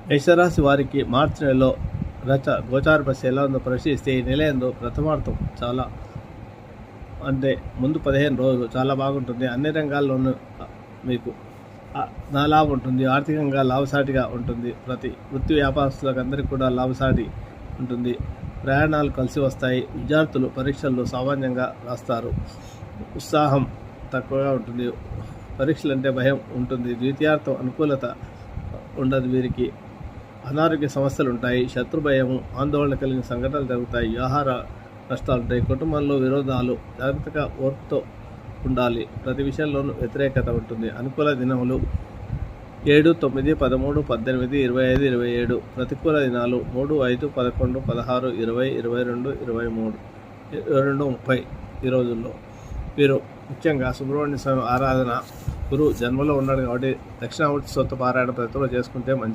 మేషరాశి వారికి మార్చి నెలలో గోచార పరిస్థితి ఎలా ఉందో పరిశీలిస్తే ఈ నెల ఎందు ప్రథమార్థం చాలా ముందు 15 రోజులు చాలా బాగుంటుంది. అన్ని రంగాల్లోనూ మీకు నా లాభం ఉంటుంది. ఆర్థికంగా లాభసాటిగా ఉంటుంది. ప్రతి వృత్తి వ్యాపారస్తులకు అందరికీ కూడా లాభసాటి ఉంటుంది. ప్రయాణాలు కలిసి వస్తాయి. విద్యార్థులు పరీక్షల్లో సామాన్యంగా రాస్తారు. ఉత్సాహం తక్కువగా ఉంటుంది. పరీక్షలు అంటే భయం ఉంటుంది. ద్వితీయార్థం అనుకూలత ఉండదు. వీరికి అనారోగ్య సమస్యలు ఉంటాయి. శత్రు భయము, ఆందోళన కలిగిన సంఘటనలు జరుగుతాయి. వ్యవహార నష్టాలు ఉంటాయి. కుటుంబంలో విరోధాలు, జాగ్రత్తగా ఓర్పుతో ఉండాలి. ప్రతి విషయంలోనూ వ్యతిరేకత ఉంటుంది. అనుకూల దినములు 7, 9, 13, 18, 25, 27. ప్రతికూల దినాలు 3, 5, 11, 16, 20, 22, 23, 22, 30. ఈ రోజుల్లో వీరు ముఖ్యంగా సుబ్రహ్మణ్య స్వామి ఆరాధన, గురువు జన్మలో ఉన్నాడు కాబట్టి దక్షిణామూర్తి స్తోత్ర పారాయణ ప్రతిలో చేసుకుంటే మంచి